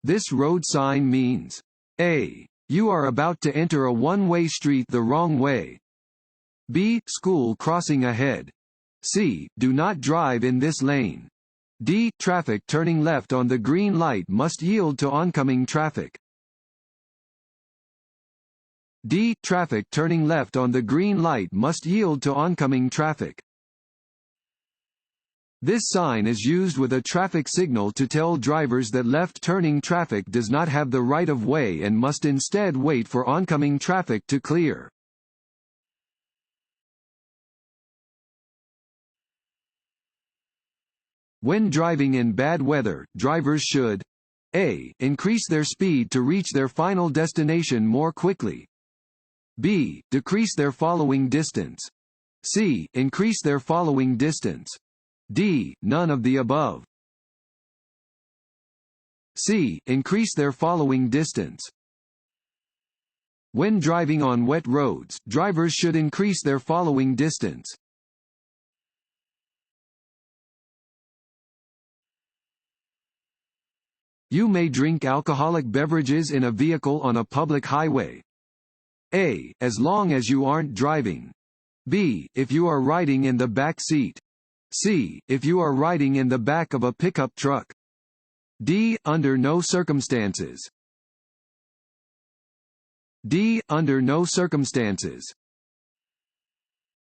This road sign means A. You are about to enter a one-way street the wrong way. B. School crossing ahead. C. Do not drive in this lane. D. Traffic turning left on the green light must yield to oncoming traffic. D. Traffic turning left on the green light must yield to oncoming traffic. This sign is used with a traffic signal to tell drivers that left-turning traffic does not have the right of way and must instead wait for oncoming traffic to clear. When driving in bad weather, drivers should A. Increase their speed to reach their final destination more quickly. B. Decrease their following distance. C. Increase their following distance. D. None of the above. C. Increase their following distance. When driving on wet roads, drivers should increase their following distance. You may drink alcoholic beverages in a vehicle on a public highway. A. As long as you aren't driving. B. If you are riding in the back seat. C. If you are riding in the back of a pickup truck. D. Under no circumstances. D. Under no circumstances.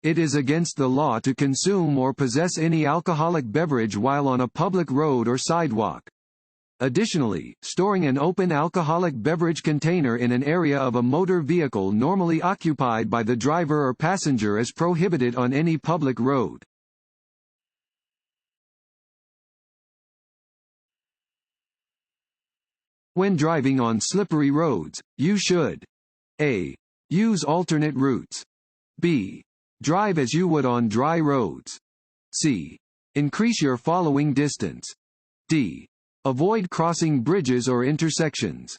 It is against the law to consume or possess any alcoholic beverage while on a public road or sidewalk. Additionally, storing an open alcoholic beverage container in an area of a motor vehicle normally occupied by the driver or passenger is prohibited on any public road. When driving on slippery roads, you should A. Use alternate routes. B. Drive as you would on dry roads. C. Increase your following distance. D. Avoid crossing bridges or intersections.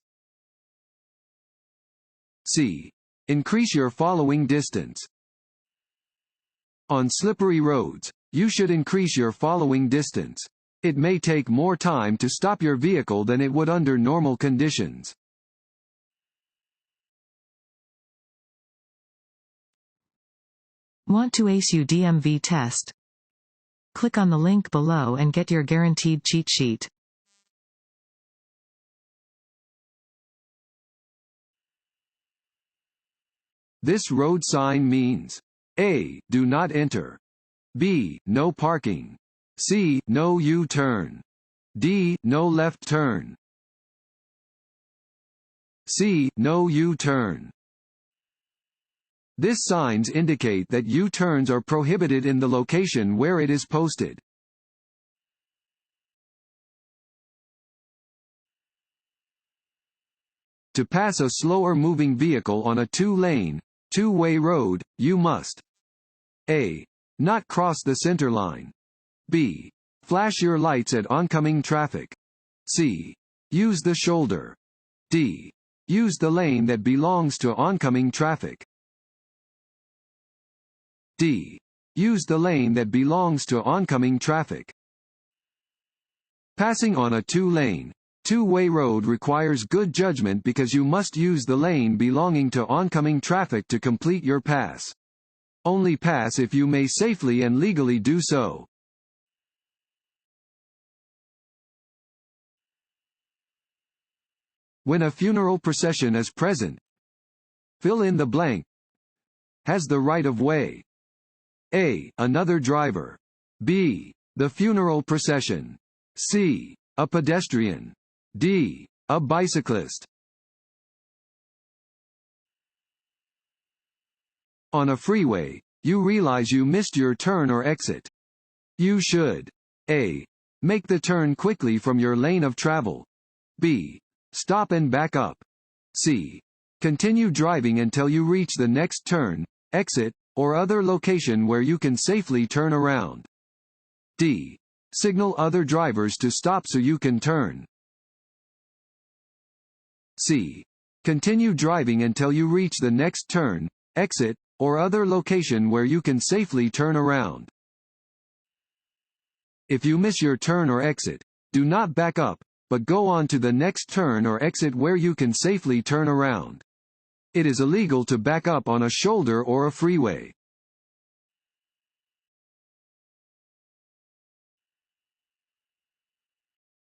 C. Increase your following distance. On slippery roads, you should increase your following distance. It may take more time to stop your vehicle than it would under normal conditions. Want to ace your DMV test? Click on the link below and get your guaranteed cheat sheet. This road sign means A. Do not enter. B. No parking. C. No U-turn. D. No left turn. C. No U-turn. This signs indicate that U-turns are prohibited in the location where it is posted. To pass a slower moving vehicle on a two-lane, two-way road, you must A. Not cross the center line. B. Flash your lights at oncoming traffic. C. Use the shoulder. D. Use the lane that belongs to oncoming traffic. D. Use the lane that belongs to oncoming traffic. Passing on a two-lane, two-way road requires good judgment because you must use the lane belonging to oncoming traffic to complete your pass. Only pass if you may safely and legally do so. When a funeral procession is present, fill in the blank. Has the right of way. A. Another driver. B. The funeral procession. C. A pedestrian. D. A bicyclist. On a freeway, you realize you missed your turn or exit. You should A. Make the turn quickly from your lane of travel. B. Stop and back up. C. Continue driving until you reach the next turn, exit, or other location where you can safely turn around. D. Signal other drivers to stop so you can turn. C. Continue driving until you reach the next turn, exit, or other location where you can safely turn around. If you miss your turn or exit, do not back up, but go on to the next turn or exit where you can safely turn around. It is illegal to back up on a shoulder or a freeway.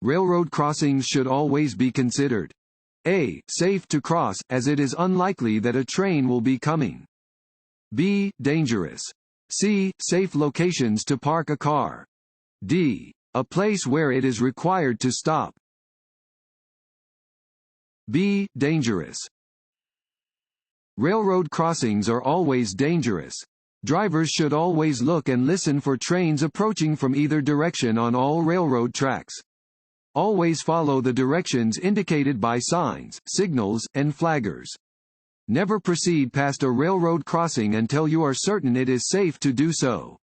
Railroad crossings should always be considered. A. Safe to cross, as it is unlikely that a train will be coming. B. Dangerous. C. Safe locations to park a car. D. A place where it is required to stop. B. Dangerous. Railroad crossings are always dangerous. Drivers should always look and listen for trains approaching from either direction on all railroad tracks. Always follow the directions indicated by signs, signals, and flaggers. Never proceed past a railroad crossing until you are certain it is safe to do so.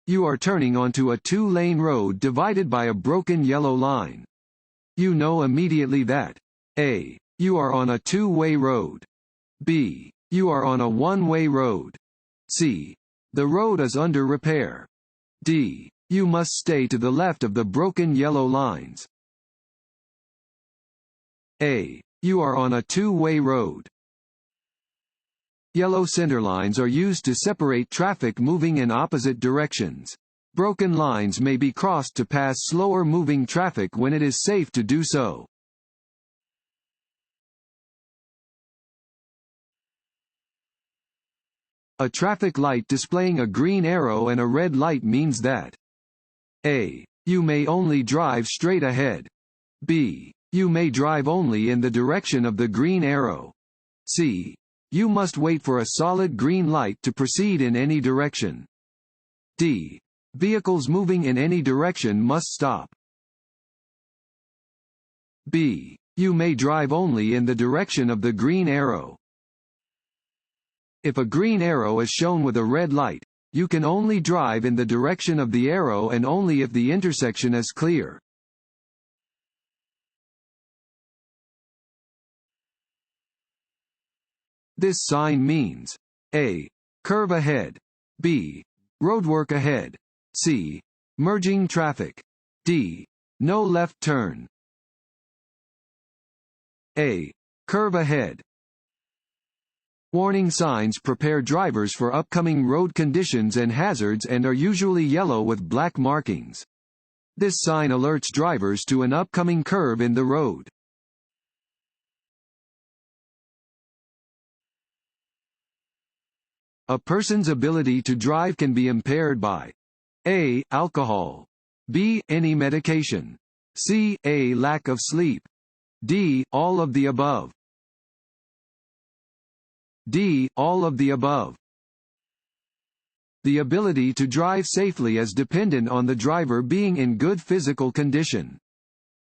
You are turning onto a two-lane road divided by a broken yellow line. You know immediately that A. You are on a two-way road. B. You are on a one-way road. C. The road is under repair. D. You must stay to the left of the broken yellow lines. A. You are on a two-way road. Yellow centerlines are used to separate traffic moving in opposite directions. Broken lines may be crossed to pass slower-moving traffic when it is safe to do so. A traffic light displaying a green arrow and a red light means that A. You may only drive straight ahead. B. You may drive only in the direction of the green arrow. C. You must wait for a solid green light to proceed in any direction. D. Vehicles moving in any direction must stop. B. You may drive only in the direction of the green arrow. If a green arrow is shown with a red light, you can only drive in the direction of the arrow and only if the intersection is clear. This sign means A. Curve ahead. B. Roadwork ahead. C. Merging traffic. D. No left turn. A. Curve ahead. Warning signs prepare drivers for upcoming road conditions and hazards and are usually yellow with black markings. This sign alerts drivers to an upcoming curve in the road. A person's ability to drive can be impaired by A. Alcohol. B. Any medication. C. A. Lack of sleep. D. All of the above. D. All of the above. The ability to drive safely is dependent on the driver being in good physical condition.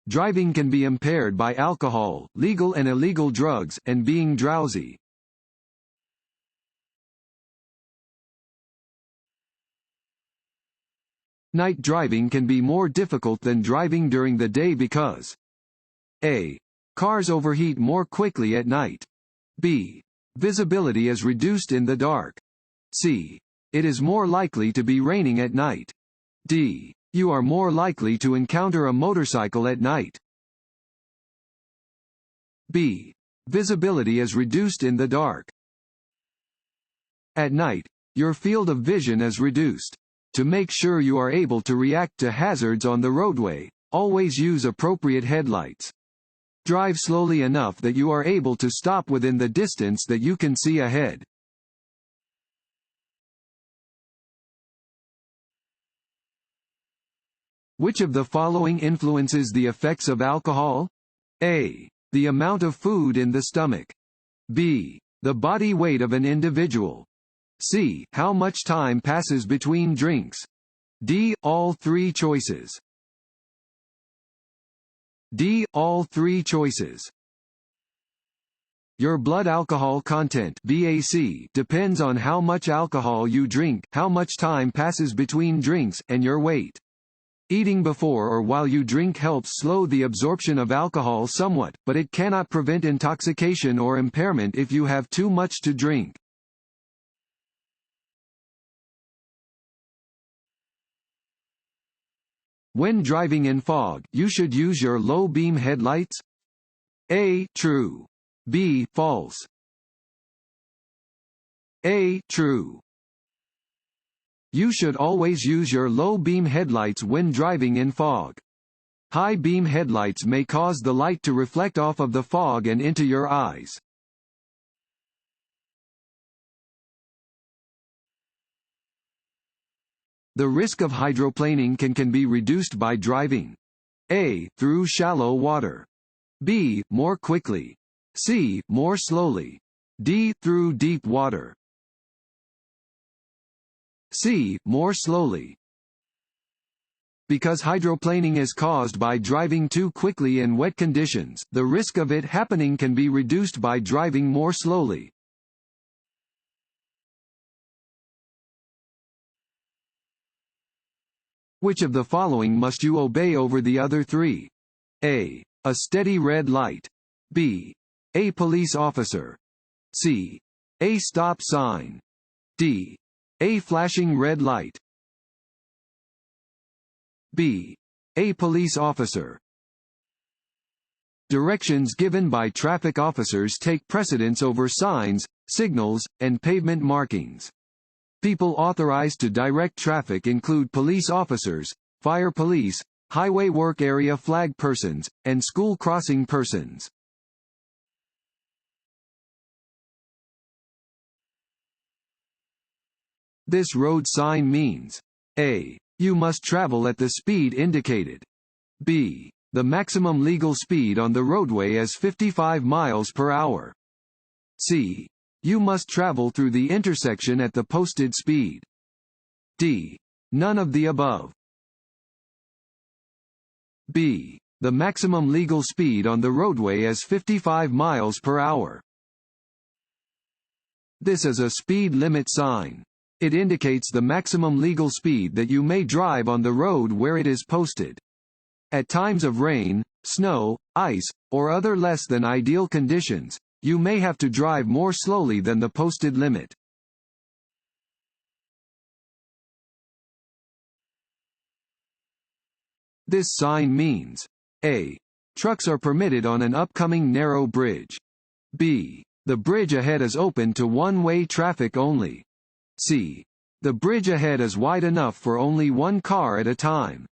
Driving can be impaired by alcohol, legal and illegal drugs, and being drowsy. Night driving can be more difficult than driving during the day because A. Cars overheat more quickly at night. B. Visibility is reduced in the dark. C. It is more likely to be raining at night. D. You are more likely to encounter a motorcycle at night. B. Visibility is reduced in the dark. At night, your field of vision is reduced. To make sure you are able to react to hazards on the roadway, always use appropriate headlights. Drive slowly enough that you are able to stop within the distance that you can see ahead. Which of the following influences the effects of alcohol? A. The amount of food in the stomach. B. The body weight of an individual. C. How much time passes between drinks. D. All three choices. D. All three choices. Your blood alcohol content (BAC) depends on how much alcohol you drink, how much time passes between drinks, and your weight. Eating before or while you drink helps slow the absorption of alcohol somewhat, but it cannot prevent intoxication or impairment if you have too much to drink. When driving in fog, you should use your low-beam headlights? A. True. B. False. A. True. You should always use your low-beam headlights when driving in fog. High-beam headlights may cause the light to reflect off of the fog and into your eyes. The risk of hydroplaning can be reduced by driving. A. Through shallow water. B. More quickly. C. More slowly. D. Through deep water. C. More slowly. Because hydroplaning is caused by driving too quickly in wet conditions, the risk of it happening can be reduced by driving more slowly. Which of the following must you obey over the other three? A. A steady red light. B. A police officer. C. A stop sign. D. A flashing red light. B. A police officer. Directions given by traffic officers take precedence over signs, signals, and pavement markings. People authorized to direct traffic include police officers, fire police, highway work area flag persons, and school crossing persons. This road sign means: A. You must travel at the speed indicated. B. The maximum legal speed on the roadway is 55 miles per hour. C. You must travel through the intersection at the posted speed. D. None of the above. B. The maximum legal speed on the roadway is 55 miles per hour. This is a speed limit sign. It indicates the maximum legal speed that you may drive on the road where it is posted. At times of rain, snow, ice, or other less than ideal conditions, you may have to drive more slowly than the posted limit. This sign means: A. Trucks are permitted on an upcoming narrow bridge. B. The bridge ahead is open to one-way traffic only. C. The bridge ahead is wide enough for only one car at a time.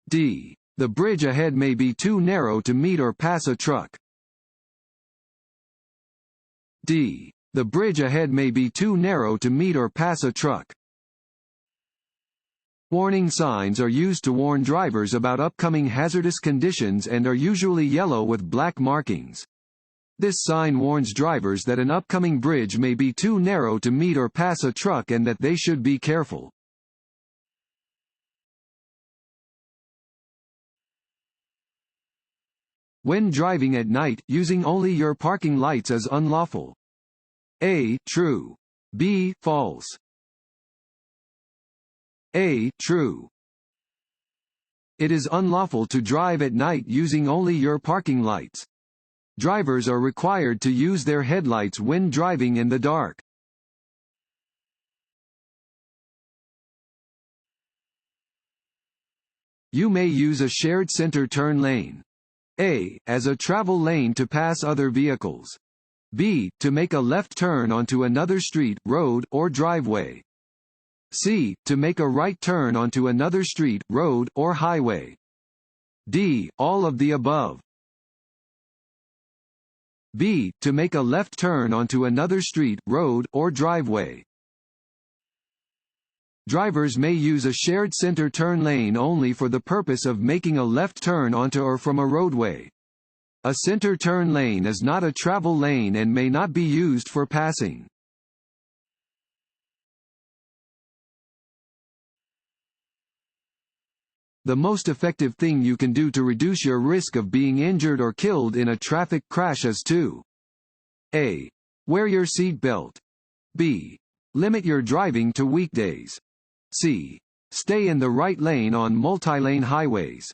D. The bridge ahead may be too narrow to meet or pass a truck. D. The bridge ahead may be too narrow to meet or pass a truck. Warning signs are used to warn drivers about upcoming hazardous conditions and are usually yellow with black markings. This sign warns drivers that an upcoming bridge may be too narrow to meet or pass a truck and that they should be careful. When driving at night, using only your parking lights is unlawful. A. True. B. False. A. True. It is unlawful to drive at night using only your parking lights. Drivers are required to use their headlights when driving in the dark. You may use a shared center turn lane. A. As a travel lane to pass other vehicles. B. To make a left turn onto another street, road, or driveway. C. To make a right turn onto another street, road, or highway. D. All of the above. B. To make a left turn onto another street, road, or driveway. Drivers may use a shared center turn lane only for the purpose of making a left turn onto or from a roadway. A center turn lane is not a travel lane and may not be used for passing. The most effective thing you can do to reduce your risk of being injured or killed in a traffic crash is to: A. Wear your seat belt. B. Limit your driving to weekdays. C. Stay in the right lane on multi-lane highways.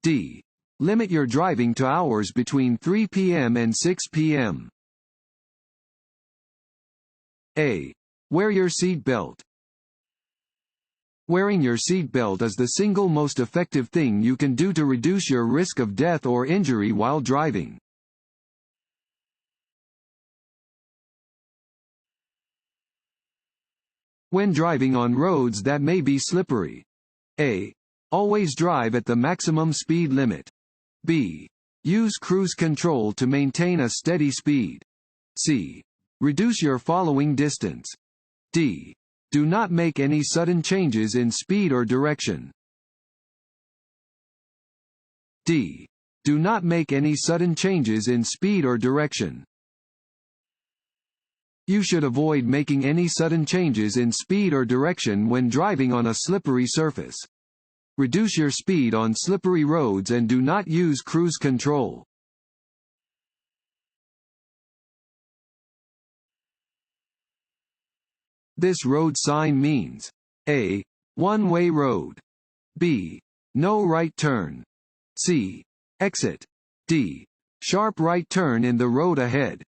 D. Limit your driving to hours between 3 p.m. and 6 p.m. A. Wear your seat belt. Wearing your seatbelt is the single most effective thing you can do to reduce your risk of death or injury while driving. When driving on roads that may be slippery. A. Always drive at the maximum speed limit. B. Use cruise control to maintain a steady speed. C. Reduce your following distance. D. Do not make any sudden changes in speed or direction. D. Do not make any sudden changes in speed or direction. You should avoid making any sudden changes in speed or direction when driving on a slippery surface. Reduce your speed on slippery roads and do not use cruise control. This road sign means A. One-way road. B. No right turn. C. Exit. D. Sharp right turn in the road ahead.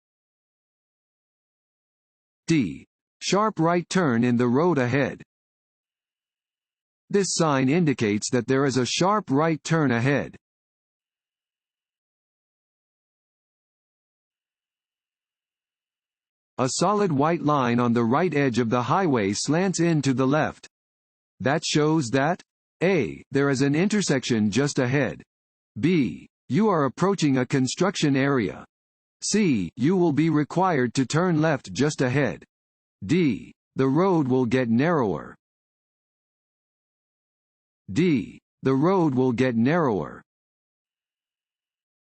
D. Sharp right turn in the road ahead. This sign indicates that there is a sharp right turn ahead. A solid white line on the right edge of the highway slants in to the left. That shows that A. There is an intersection just ahead. B. You are approaching a construction area. C. You will be required to turn left just ahead. D. The road will get narrower. D. The road will get narrower.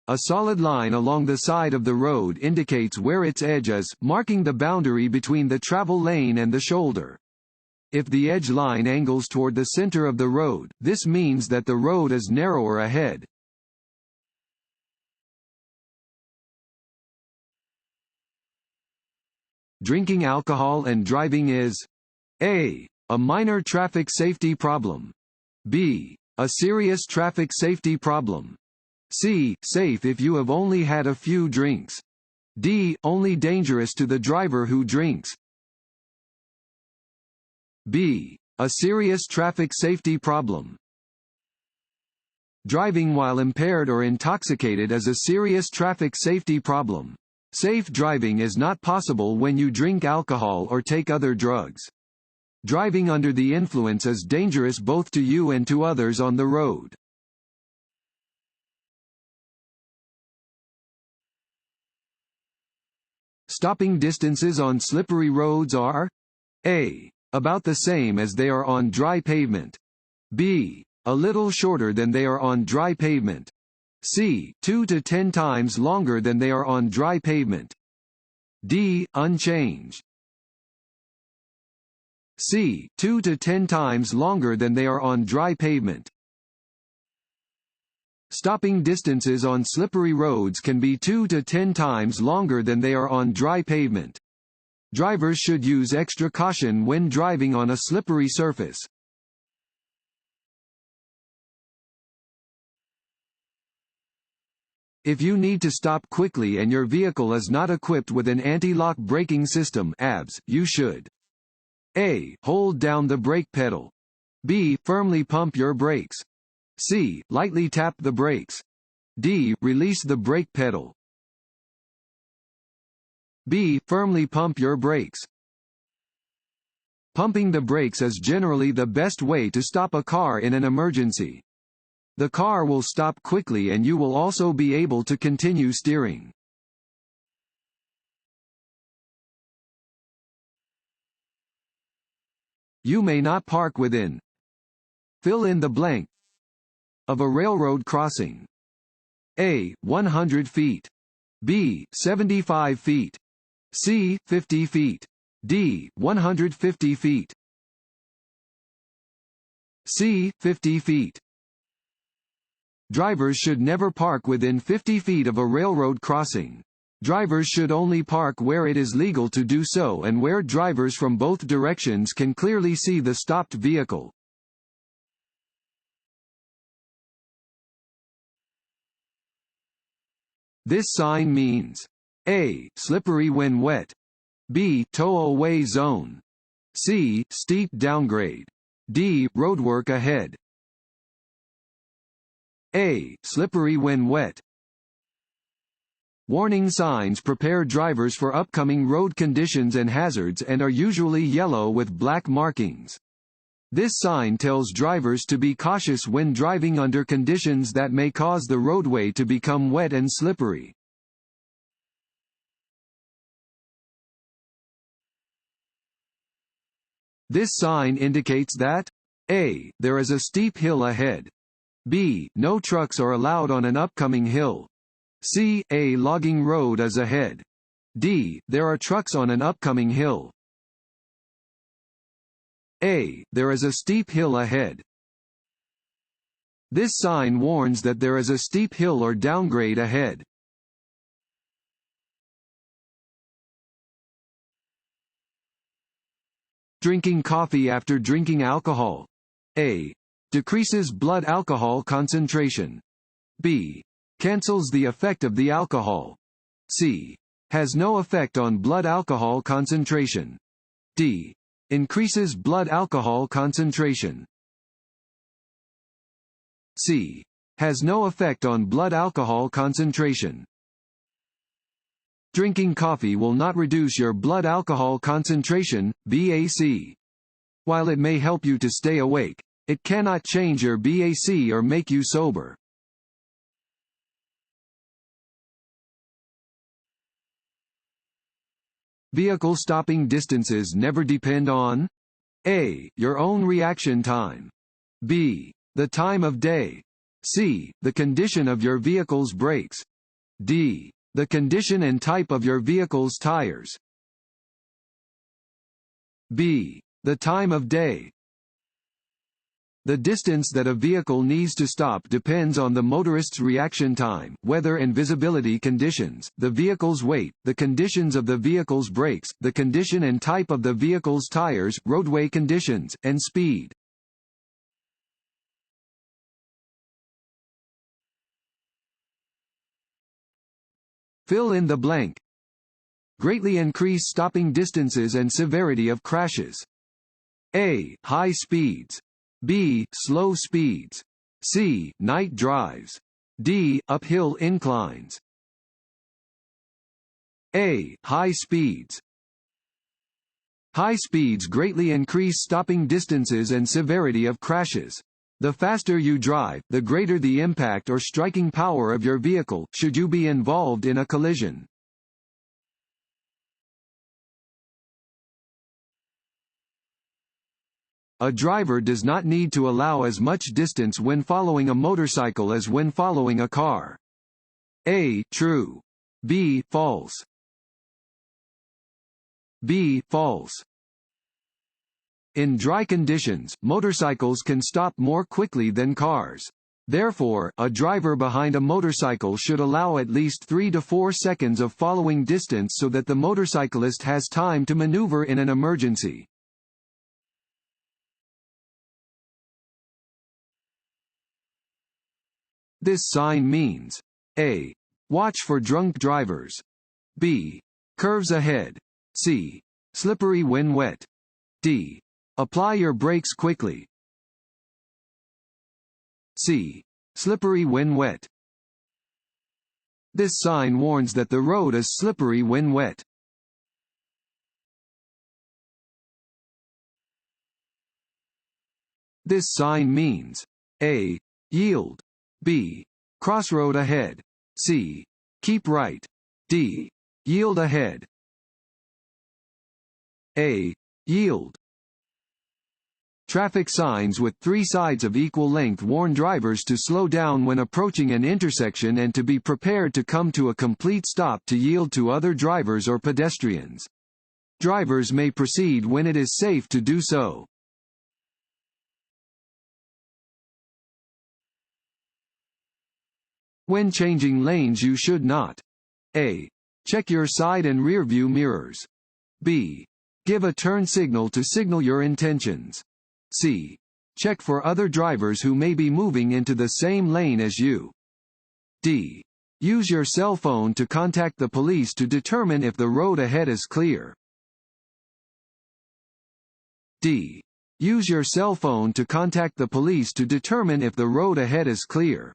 A solid line along the side of the road indicates where its edge is, marking the boundary between the travel lane and the shoulder. If the edge line angles toward the center of the road, this means that the road is narrower ahead. Drinking alcohol and driving is A. A minor traffic safety problem. B. A serious traffic safety problem. C. Safe if you have only had a few drinks. D. Only dangerous to the driver who drinks. B. A serious traffic safety problem. Driving while impaired or intoxicated is a serious traffic safety problem. Safe driving is not possible when you drink alcohol or take other drugs. Driving under the influence is dangerous both to you and to others on the road. Stopping distances on slippery roads are A. About the same as they are on dry pavement. B. A little shorter than they are on dry pavement. C. 2 to 10 times longer than they are on dry pavement. D. Unchanged. C. 2 to 10 times longer than they are on dry pavement. Stopping distances on slippery roads can be 2 to 10 times longer than they are on dry pavement. Drivers should use extra caution when driving on a slippery surface. If you need to stop quickly and your vehicle is not equipped with an anti-lock braking system (ABS), you should A. Hold down the brake pedal. B. Firmly pump your brakes. C. Lightly tap the brakes. D. Release the brake pedal. B. Firmly pump your brakes. Pumping the brakes is generally the best way to stop a car in an emergency. The car will stop quickly and you will also be able to continue steering. You may not park within fill in the blank of a railroad crossing. A. 100 feet. B. 75 feet. C. 50 feet. D. 150 feet. C. 50 feet. Drivers should never park within 50 feet of a railroad crossing. Drivers should only park where it is legal to do so and where drivers from both directions can clearly see the stopped vehicle. This sign means A. Slippery when wet. B. Tow away zone. C. Steep downgrade. D. Roadwork ahead. A. Slippery when wet. Warning signs prepare drivers for upcoming road conditions and hazards and are usually yellow with black markings. This sign tells drivers to be cautious when driving under conditions that may cause the roadway to become wet and slippery. This sign indicates that A. There is a steep hill ahead. B. No trucks are allowed on an upcoming hill. C. A logging road is ahead. D. There are trucks on an upcoming hill. A. There is a steep hill ahead. This sign warns that there is a steep hill or downgrade ahead. Drinking coffee after drinking alcohol. A. Decreases blood alcohol concentration. B. Cancels the effect of the alcohol. C. Has no effect on blood alcohol concentration. D. Increases blood alcohol concentration. C. Has no effect on blood alcohol concentration. Drinking coffee will not reduce your blood alcohol concentration, BAC. While it may help you to stay awake, it cannot change your BAC or make you sober. Vehicle stopping distances never depend on A. Your own reaction time. B. The time of day. C. The condition of your vehicle's brakes. D. The condition and type of your vehicle's tires. B. The time of day. The distance that a vehicle needs to stop depends on the motorist's reaction time, weather and visibility conditions, the vehicle's weight, the conditions of the vehicle's brakes, the condition and type of the vehicle's tires, roadway conditions, and speed. Fill in the blank. Greatly increase stopping distances and severity of crashes. A. High speeds. B. Slow speeds. C. Night drives. D. Uphill inclines. A. High speeds. High speeds greatly increase stopping distances and severity of crashes. The faster you drive, the greater the impact or striking power of your vehicle, should you be involved in a collision. A driver does not need to allow as much distance when following a motorcycle as when following a car. A. True. B. False. B. False. In dry conditions, motorcycles can stop more quickly than cars. Therefore, a driver behind a motorcycle should allow at least 3 to 4 seconds of following distance so that the motorcyclist has time to maneuver in an emergency. This sign means A. Watch for drunk drivers. B. Curves ahead. C. Slippery when wet. D. Apply your brakes quickly. C. Slippery when wet. This sign warns that the road is slippery when wet. This sign means A. Yield. B. Crossroad ahead. C. Keep right. D. Yield ahead. A. Yield. Traffic signs with 3 sides of equal length warn drivers to slow down when approaching an intersection and to be prepared to come to a complete stop to yield to other drivers or pedestrians. Drivers may proceed when it is safe to do so. When changing lanes you should not A. Check your side and rear view mirrors. B. Give a turn signal to signal your intentions. C. Check for other drivers who may be moving into the same lane as you. D. Use your cell phone to contact the police to determine if the road ahead is clear. D. Use your cell phone to contact the police to determine if the road ahead is clear.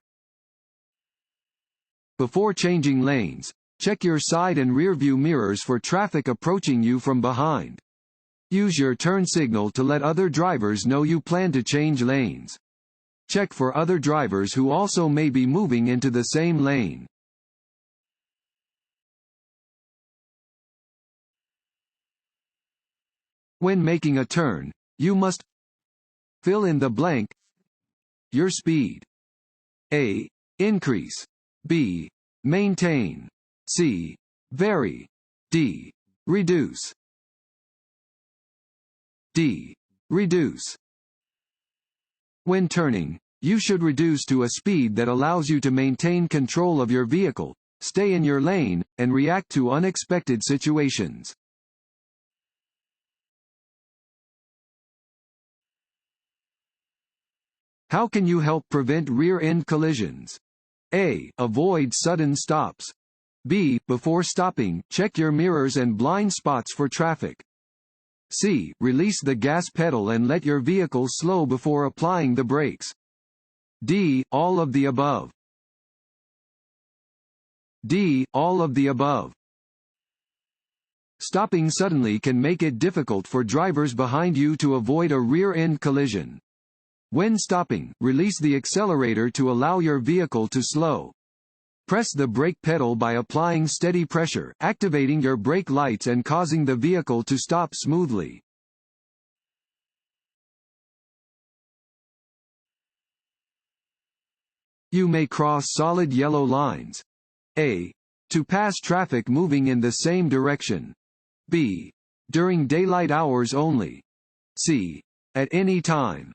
Before changing lanes, check your side and rear view mirrors for traffic approaching you from behind. Use your turn signal to let other drivers know you plan to change lanes. Check for other drivers who also may be moving into the same lane. When making a turn, you must fill in the blank. Your speed. A. Increase. B. Maintain. C. Vary. D. Reduce. D. Reduce. When turning, you should reduce to a speed that allows you to maintain control of your vehicle, stay in your lane, and react to unexpected situations. How can you help prevent rear-end collisions? A. Avoid sudden stops. B. Before stopping, check your mirrors and blind spots for traffic. C. Release the gas pedal and let your vehicle slow before applying the brakes. D. All of the above. D. All of the above. Stopping suddenly can make it difficult for drivers behind you to avoid a rear-end collision. When stopping, release the accelerator to allow your vehicle to slow. Press the brake pedal by applying steady pressure, activating your brake lights and causing the vehicle to stop smoothly. You may cross solid yellow lines. A. To pass traffic moving in the same direction. B. During daylight hours only. C. At any time.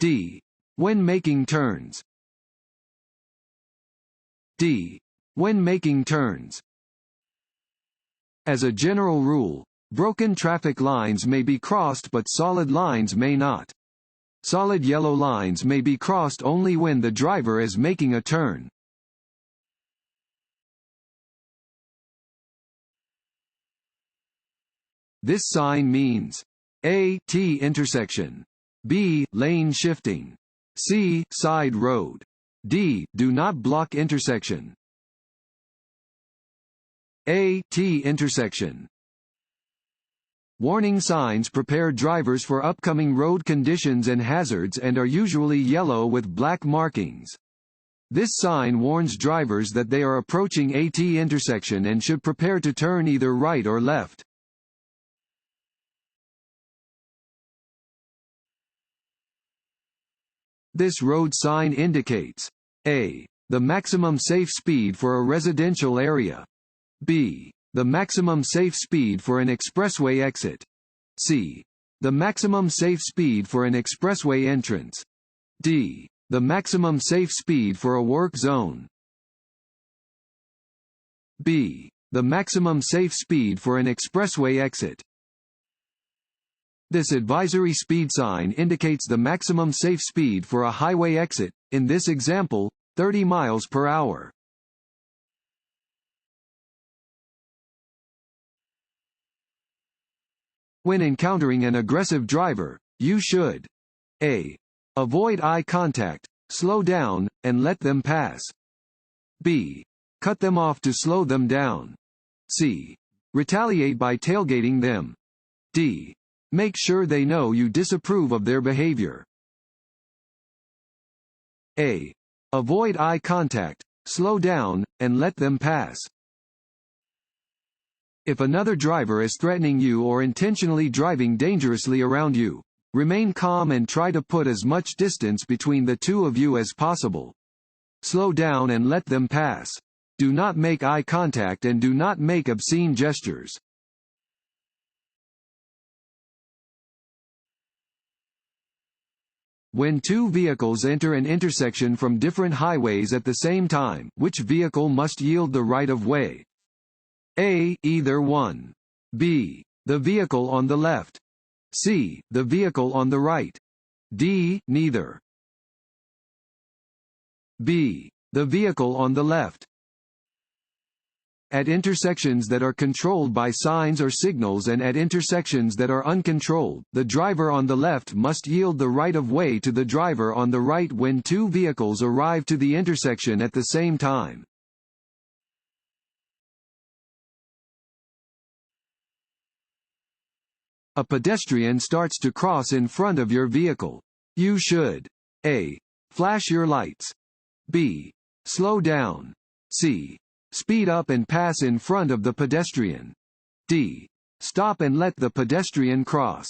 D. When making turns. D. When making turns. As a general rule, broken traffic lines may be crossed but solid lines may not. Solid yellow lines may be crossed only when the driver is making a turn. This sign means A. T intersection. B. Lane shifting. C. Side road. D. Do not block intersection. A. T intersection. Warning signs prepare drivers for upcoming road conditions and hazards and are usually yellow with black markings. This sign warns drivers that they are approaching a T intersection and should prepare to turn either right or left. This road sign indicates A. The maximum safe speed for a residential area. B. The maximum safe speed for an expressway exit. C. The maximum safe speed for an expressway entrance. D. The maximum safe speed for a work zone. B. The maximum safe speed for an expressway exit. This advisory speed sign indicates the maximum safe speed for a highway exit, in this example, 30 miles per hour. When encountering an aggressive driver, you should A. Avoid eye contact, slow down, and let them pass. B. Cut them off to slow them down. C. Retaliate by tailgating them. D. Make sure they know you disapprove of their behavior. A. Avoid eye contact, slow down, and let them pass. If another driver is threatening you or intentionally driving dangerously around you, remain calm and try to put as much distance between the two of you as possible. Slow down and let them pass. Do not make eye contact and do not make obscene gestures. When two vehicles enter an intersection from different highways at the same time, which vehicle must yield the right-of-way? A. Either one. B. The vehicle on the left. C. The vehicle on the right. D. Neither. B. The vehicle on the left. at intersections that are controlled by signs or signals and at intersections that are uncontrolled, the driver on the left must yield the right-of-way to the driver on the right when two vehicles arrive to the intersection at the same time. A pedestrian starts to cross in front of your vehicle. You should A. Flash your lights. B. Slow down. C. Speed up and pass in front of the pedestrian. D. Stop and let the pedestrian cross.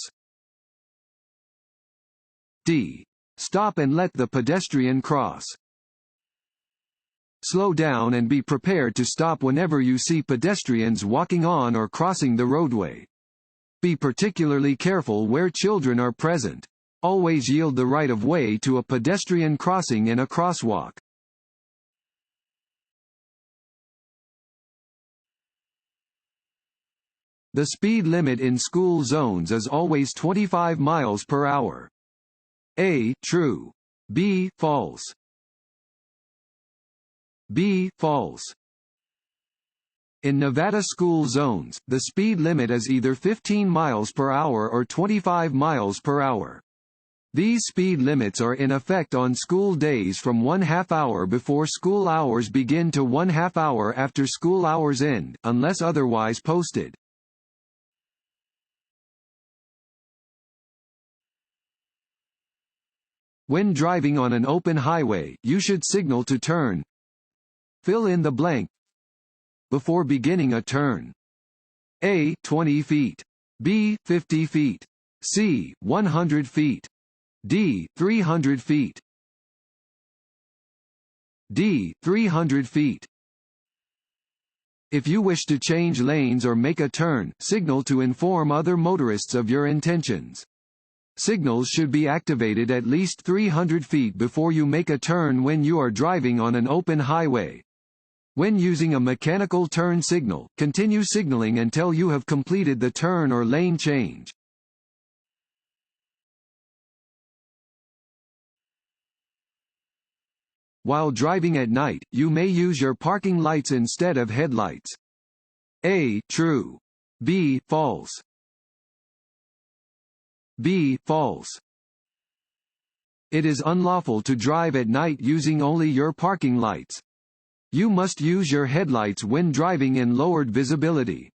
D. Stop and let the pedestrian cross. Slow down and be prepared to stop whenever you see pedestrians walking on or crossing the roadway. Be particularly careful where children are present. Always yield the right-of-way to a pedestrian crossing in a crosswalk. The speed limit in school zones is always 25 miles per hour. A. True. B. False. B. False. In Nevada school zones, the speed limit is either 15 miles per hour or 25 miles per hour. These speed limits are in effect on school days from 1/2 hour before school hours begin to 1/2 hour after school hours end, unless otherwise posted. When driving on an open highway, you should signal to turn. Fill in the blank before beginning a turn. A. 20 feet. B. 50 feet. C. 100 feet. D. 300 feet. D. 300 feet. If you wish to change lanes or make a turn, signal to inform other motorists of your intentions. Signals should be activated at least 300 feet before you make a turn when you are driving on an open highway. When using a mechanical turn signal, continue signaling until you have completed the turn or lane change. While driving at night, you may use your parking lights instead of headlights. A. True. B. False. B. False. It is unlawful to drive at night using only your parking lights. You must use your headlights when driving in lowered visibility.